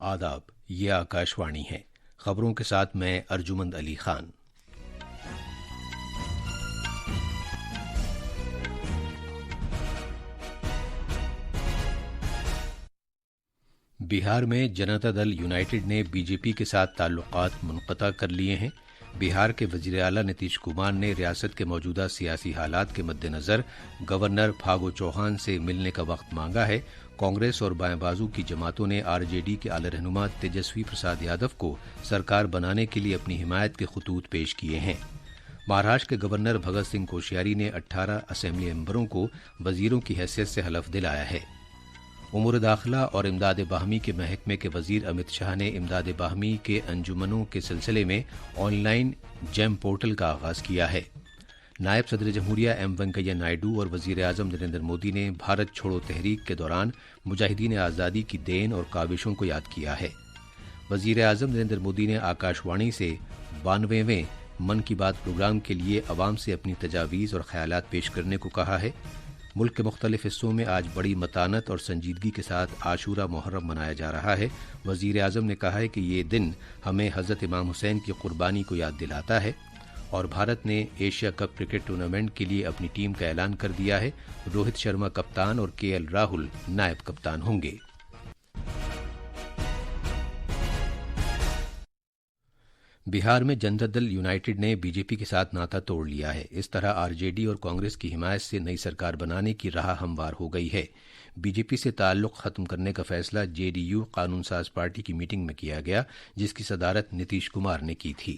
آداب، یہ آکاشوانی ہے۔ خبروں کے ساتھ میں ارجمند علی خان۔ بہار میں جنتا دل یونائیٹڈ نے بی جے پی کے ساتھ تعلقات منقطع کر لیے ہیں۔ بہار کے وزیر اعلیٰ نتیش کمار نے ریاست کے موجودہ سیاسی حالات کے مد نظر گورنر پھاگو چوہان سے ملنے کا وقت مانگا ہے۔ کانگریس اور بائیں بازو کی جماعتوں نے آر جے ڈی کے اعلی رہنما تیجسوی پرساد یادو کو سرکار بنانے کے لیے اپنی حمایت کے خطوط پیش کیے ہیں۔ مہاراشٹر کے گورنر بھگت سنگھ کوشیاری نے 18 اسمبلی ممبروں کو وزیروں کی حیثیت سے حلف دلایا ہے۔ امور داخلہ اور امداد باہمی کے محکمے کے وزیر امت شاہ نے امداد باہمی کے انجمنوں کے سلسلے میں آن لائن جیم پورٹل کا آغاز کیا ہے۔ نائب صدر جمہوریہ ایم وینکیا نائیڈو اور وزیر اعظم نریندر مودی نے بھارت چھوڑو تحریک کے دوران مجاہدین آزادی کی دین اور کاوشوں کو یاد کیا ہے۔ وزیر اعظم نریندر مودی نے آکاشوانی سے 92ویں من کی بات پروگرام کے لیے عوام سے اپنی تجاویز اور خیالات پیش کرنے کو کہا ہے۔ ملک کے مختلف حصوں میں آج بڑی متانت اور سنجیدگی کے ساتھ عاشورہ محرم منایا جا رہا ہے۔ وزیر اعظم نے کہا ہے کہ یہ دن ہمیں حضرت امام حسین کی قربانی کو یاد دلاتا ہے، اور بھارت نے ایشیا کپ کرکٹ ٹورنامنٹ کے لیے اپنی ٹیم کا اعلان کر دیا ہے۔ روہت شرما کپتان اور کے ایل راہل نائب کپتان ہوں گے۔ بہار میں جنتا دل یونائیٹڈ نے بی جے پی کے ساتھ ناطہ توڑ لیا ہے۔ اس طرح آر جے ڈی اور کانگریس کی حمایت سے نئی سرکار بنانے کی راہ ہموار ہو گئی ہے۔ بی جے پی سے تعلق ختم کرنے کا فیصلہ جے ڈی یو قانون ساز پارٹی کی میٹنگ میں کیا گیا، جس کی صدارت نتیش کمار نے کی تھی۔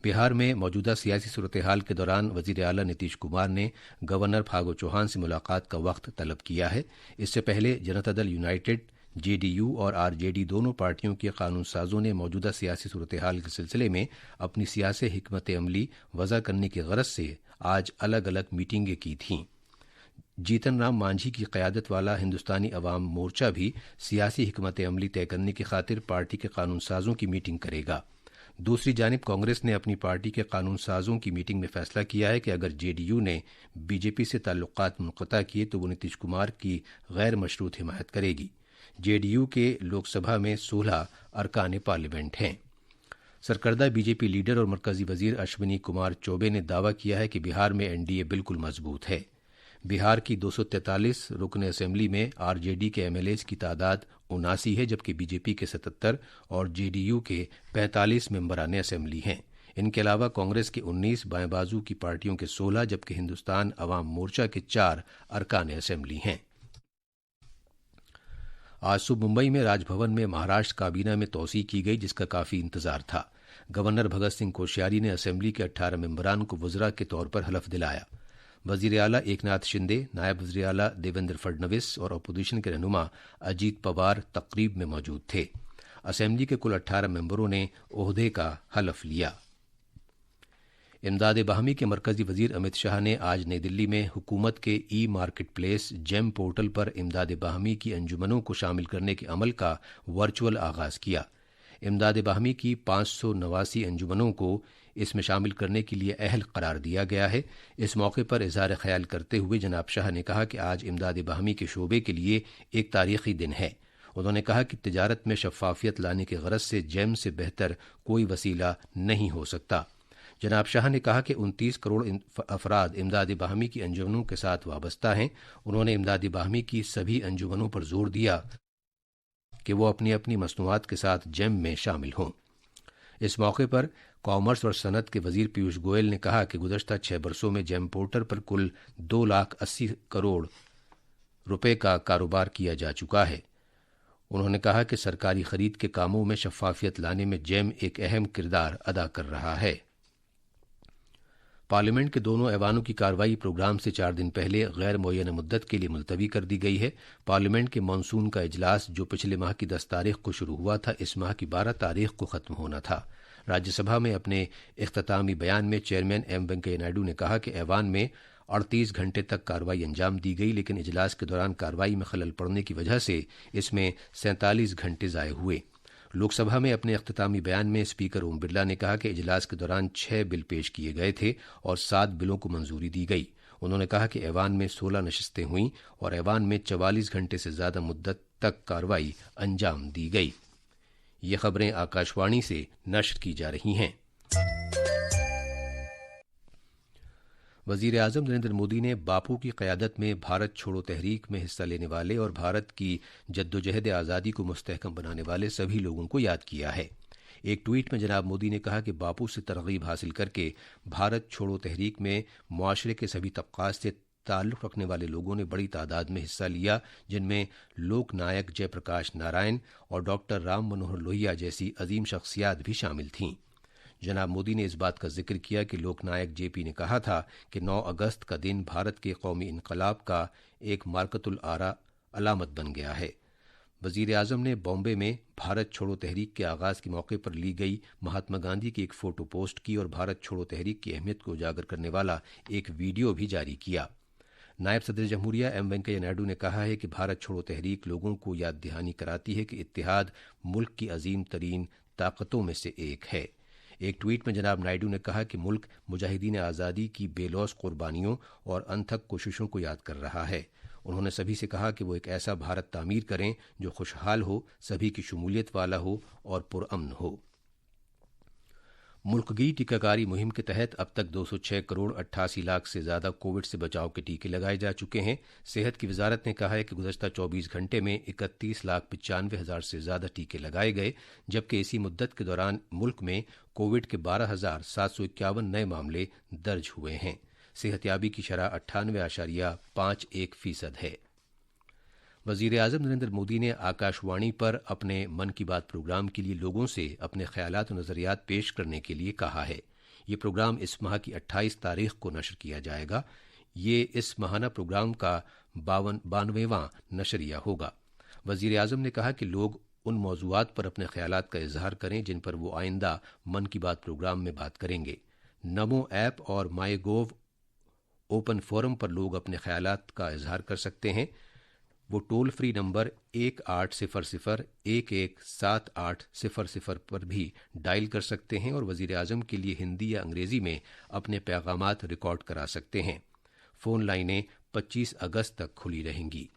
بہار میں موجودہ سیاسی صورتحال کے دوران وزیر اعلیٰ نتیش کمار نے گورنر پھاگو چوہان سے ملاقات کا وقت طلب کیا ہے۔ اس سے پہلے جنتا دل یونائیٹڈ، جے ڈی یو اور آر جے ڈی دونوں پارٹیوں کے قانون سازوں نے موجودہ سیاسی صورتحال کے سلسلے میں اپنی سیاسی حکمت عملی وضع کرنے کی غرض سے آج الگ الگ میٹنگیں کی تھیں۔ جیتن رام مانجھی کی قیادت والا ہندوستانی عوام مورچہ بھی سیاسی حکمت عملی طے کرنے کی خاطر پارٹی کے قانون سازوں کی میٹنگ کرے گا۔ دوسری جانب کانگریس نے اپنی پارٹی کے قانون سازوں کی میٹنگ میں فیصلہ کیا ہے کہ اگر جے ڈی یو نے بی جے پی سے تعلقات منقطع کیے تو وہ نتیش کمار کی غیر مشروط حمایت کرے گی۔ جے ڈی یو کے لوک سبھا میں 16 ارکان پارلیمنٹ ہیں۔ سرکردہ بی جے پی لیڈر اور مرکزی وزیر اشونی کمار چوبے نے دعویٰ کیا ہے کہ بہار میں این ڈی اے بالکل مضبوط ہے۔ بہار کی 243 رکن اسمبلی میں آر جے ڈی کے ایم ایل ایز کی تعداد 79 ہے، جبکہ بی جے پی کے 77 اور جے ڈی یو کے 45 ممبران اسمبلی ہیں۔ ان کے علاوہ کانگریس کے 19، بائیں بازو کی پارٹیوں کے 16، جبکہ ہندوستان عوام مورچہ کے 4 ارکان اسمبلی ہیں۔ آج صبح ممبئی میں راج بھون میں مہاراشٹر کابینہ میں توسیع کی گئی، جس کا کافی انتظار تھا۔ گورنر بھگت سنگھ کوشیاری نے اسمبلی کے 18 ممبران کو وزراء کے طور پر حلف دلایا۔ وزیر اعلیٰ ایک ناتھ شندے، نائب وزیر اعلیٰ دیویندر فڈنویس اور اپوزیشن کے رہنما اجیت پوار تقریب میں موجود تھے۔ اسمبلی کے کل 18 ممبروں نے عہدے کا حلف لیا۔ امداد باہمی کے مرکزی وزیر امت شاہ نے آج نئی دلی میں حکومت کے ای مارکیٹ پلیس جیم پورٹل پر امداد باہمی کی انجمنوں کو شامل کرنے کے عمل کا ورچوئل آغاز کیا۔ امداد باہمی کی 589 انجمنوں کو اس میں شامل کرنے کے لیے اہل قرار دیا گیا ہے۔ اس موقع پر اظہار خیال کرتے ہوئے جناب شاہ نے کہا کہ آج امداد باہمی کے شعبے کے لیے ایک تاریخی دن ہے۔ انہوں نے کہا کہ تجارت میں شفافیت لانے کی غرض سے جیم سے بہتر کوئی وسیلہ نہیں ہو سکتا۔ جناب شاہ نے کہا کہ 29 کروڑ افراد امداد باہمی کی انجمنوں کے ساتھ وابستہ ہیں۔ انہوں نے امداد باہمی کی سبھی انجمنوں پر زور دیا کہ وہ اپنی اپنی مصنوعات کے ساتھ جیم میں شامل ہوں۔ اس موقع پر کامرس اور صنعت کے وزیر پیوش گوئل نے کہا کہ گزشتہ 6 برسوں میں جیم پورٹل پر کل 280 کروڑ روپے کا کاروبار کیا جا چکا ہے۔ انہوں نے کہا کہ سرکاری خرید کے کاموں میں شفافیت لانے میں جیم ایک اہم کردار ادا کر رہا ہے۔ پارلیمنٹ کے دونوں ایوانوں کی کارروائی پروگرام سے 4 دن پہلے غیر معینہ مدت کے لیے ملتوی کر دی گئی ہے۔ پارلیمنٹ کے مانسون کا اجلاس جو پچھلے ماہ کی 10 تاریخ کو شروع ہوا تھا، اس ماہ کی 12 تاریخ کو ختم ہونا تھا۔ راجیہ سبھا میں اپنے اختتامی بیان میں چیئرمین ایم وینکیا نائیڈو نے کہا کہ ایوان میں 38 گھنٹے تک کارروائی انجام دی گئی، لیکن اجلاس کے دوران کارروائی میں خلل پڑنے کی وجہ سے اس میں 47 گھنٹے ضائع ہوئے۔ لوک سبھا میں اپنے اختتامی بیان میں اسپیکر اوم برلا نے کہا کہ اجلاس کے دوران 6 بل پیش کیے گئے تھے اور 7 بلوں کو منظوری دی گئی۔ انہوں نے کہا کہ ایوان میں 16 نشستیں ہوئیں اور ایوان میں 44 گھنٹے سے زیادہ مدت تک کارروائی انجام دی گئی۔ ये खबरें आकाशवाणी से नश्र की जा रही हैं। वजीर आजम नरेंद्र मोदी ने बापू की क़यादत में भारत छोड़ो तहरीक में हिस्सा लेने वाले और भारत की जद्दोजहद आज़ादी को मुस्तहकम बनाने वाले सभी लोगों को याद किया है। एक ट्वीट में जनाब मोदी ने कहा कि बापू से तरगीब हासिल करके भारत छोड़ो तहरीक में मुआशरे के सभी तबक़ात से ताल्लुक़ रखने वाले लोगों ने बड़ी तादाद में हिस्सा लिया, जिनमें लोक नायक जयप्रकाश नारायण और डॉक्टर राम मनोहर लोहिया जैसी अजीम शख्सियात भी शामिल थीं। जनाब मोदी ने इस बात का जिक्र किया कि लोकनायक जेपी ने कहा था कि 9 अगस्त का दिन भारत के कौमी इनकलाब का एक मारकतुल आरा अलामत बन गया है। वजीर आजम ने बॉम्बे में भारत छोड़ो तहरीक के आगाज़ के मौके पर ली गई महात्मा गांधी की एक फ़ोटो पोस्ट की और भारत छोड़ो तहरीक की अहमियत को उजागर करने वाला एक वीडियो भी जारी किया। नायब सदर जमहूरिया एम वेंकैया नायडू ने कहा है कि भारत छोड़ो तहरीक लोगों को याद दहानी कराती है कि इत्तेहाद मुल्क की अजीम तरीन ताकतों में से एक है। एक ट्वीट में जनाब नायडू ने कहा कि मुल्क मुजाहिदीन आज़ादी की बेलौस कुर्बानियों और अनथक कोशिशों को याद कर रहा है। उन्होंने सभी से कहा कि वो एक ऐसा भारत तामीर करें जो खुशहाल हो, सभी की शमूलियत वाला हो और पुरअमन हो। मुल्कगी टीकाकारी मुहिम के तहत अब तक 206 करोड़ 88 लाख से ज़्यादा कोविड से बचाव के टीके लगाए जा चुके हैं। सेहत की वजारत ने कहा है कि गुज़श्ता 24 घंटे में 31,95,000 से ज़्यादा टीके लगाए गए, जबकि इसी मुद्दत के दौरान मुल्क में कोविड के 12,751 नए मामले दर्ज हुए हैं। सेहतयाबी की शरह 98.51% है। वजीर आजम नरेंद्र मोदी ने आकाशवाणी पर अपने मन की बात प्रोग्राम के लिए लोगों से अपने ख्यालात और नज़रियात पेश करने के लिए कहा है। ये प्रोग्राम इस माह की 28 तारीख को नशर किया जाएगा। ये इस माहाना प्रोग्राम का 92वां नशरिया होगा। वजीर आजम ने कहा कि लोग उन मौज़ूआत पर अपने ख्यालात का इजहार करें जिन पर वो आइंदा मन की बात प्रोग्राम में बात करेंगे। नमो ऐप और माई गोव ओपन फोरम पर लोग अपने ख्यालात का इजहार कर सकते हैं। वो टोल फ्री नंबर 1800-117800 पर भी डायल कर सकते हैं और वजीर आजम के लिए हिंदी या अंग्रेजी में अपने पैगामात रिकॉर्ड करा सकते हैं। फ़ोन लाइनें 25 अगस्त तक खुली रहेंगी।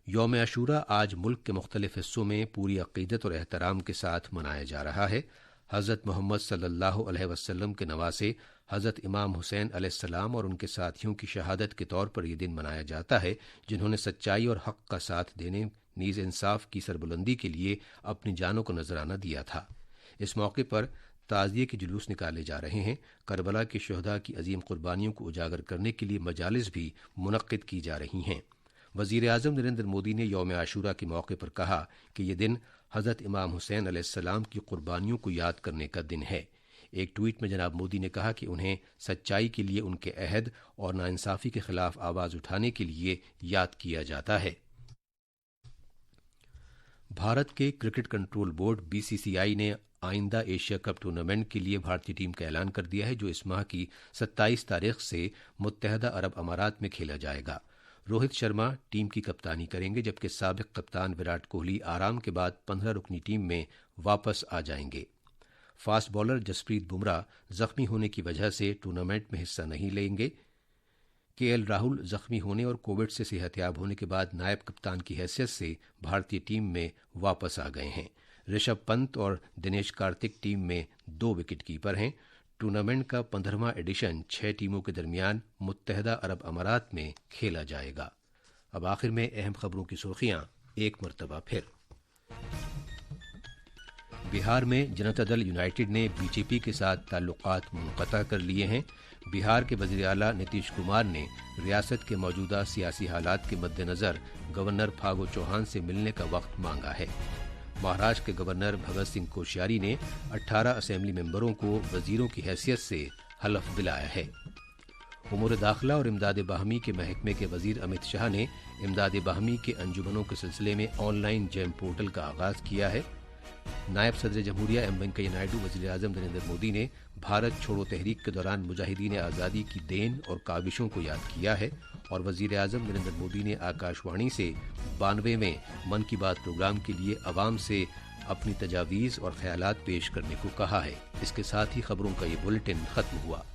यौम आशूरा आज मुल्क के मुख्तलिफ हिस्सों में पूरी अक़ीदत और एहतराम के साथ मनाया जा रहा है। हज़रत मोहम्मद सल्लल्लाहु अलैहि वसल्लम के नवासे हज़रत इमाम हुसैन अलैहिस्सलाम और उनके साथियों की शहादत के तौर पर यह दिन मनाया जाता है, जिन्होंने सच्चाई और हक़ का साथ देने नीज़ इंसाफ की सरबुलंदी के लिए अपनी जानों को नजराना दिया था। इस मौके पर ताज़िये के जुलूस निकाले जा रहे हैं। करबला के शुहदा की अजीम कुर्बानियों को उजागर करने के लिए मजालिस भी मुनक्किद की जा रही हैं। वज़ीर आज़म नरेंद्र मोदी ने यौम आशूरा के मौके पर कहा कि यह दिन हज़रत इमाम हुसैन अलैहिस्सलाम की कुर्बानियों को याद करने का दिन है। एक ट्वीट में जनाब मोदी ने कहा कि उन्हें सच्चाई के लिए उनके अहद और नाइंसाफ़ी के खिलाफ आवाज़ उठाने के लिए याद किया जाता है। भारत के क्रिकेट कंट्रोल बोर्ड BCCI ने आइंदा एशिया कप टूर्नामेंट के लिए भारतीय टीम का ऐलान कर दिया है, जो इस माह की 27 तारीख से मुत्तहदा अरब अमारात में खेला जाएगा। रोहित शर्मा टीम की कप्तानी करेंगे, जबकि साबिक कप्तान विराट कोहली आराम के बाद 15 रुकनी टीम में वापस आ जाएंगे। फास्ट बॉलर जसप्रीत बुमराह जख्मी होने की वजह से टूर्नामेंट में हिस्सा नहीं लेंगे। KL राहुल जख्मी होने और कोविड से सेहतयाब होने के बाद नायब कप्तान की हैसियत से भारतीय टीम में वापस आ गए हैं। ऋषभ पंत और दिनेश कार्तिक टीम में 2 विकेट कीपर हैं। टूर्नामेंट का 15वां एडिशन 6 टीमों के दरमियान मुत्तहदा अरब अमारात में खेला जाएगा। अब आखिर में अहम खबरों की सुर्खियां एक मरतबा फिर। बिहार में जनता दल यूनाइटेड ने BJP के साथ ताल्लुकात मुनक़ता कर लिए हैं। बिहार के वज़ीर आला नीतीश कुमार ने रियासत के मौजूदा सियासी हालात के मद्देनज़र गवर्नर फागू चौहान से मिलने का वक्त मांगा है। महाराष्ट्र के गवर्नर भगत सिंह कोश्यारी ने 18 असेंबली मेंबरों को वजीरों की हैसियत से हलफ दिलाया है। उमूर दाखिला और इमदाद बाहमी के महकमे के वजीर अमित शाह ने इमदाद बाहमी के अंजुमनों के सिलसिले में ऑनलाइन जैम पोर्टल का आगाज़ किया है। नायब सदर जमहूरिया एम वेंकैया नायडू वज़ीर आज़म नरेंद्र मोदी ने भारत छोड़ो तहरीक के दौरान मुजाहिदीन आज़ादी की देन और काविशों को याद किया है। और वज़ीर आज़म नरेंद्र मोदी ने आकाशवाणी से 92वें मन की बात प्रोग्राम के लिए अवाम से अपनी तजावीज़ और ख्यालात पेश करने को कहा है। इसके साथ ही खबरों का ये बुलेटिन ख़त्म हुआ।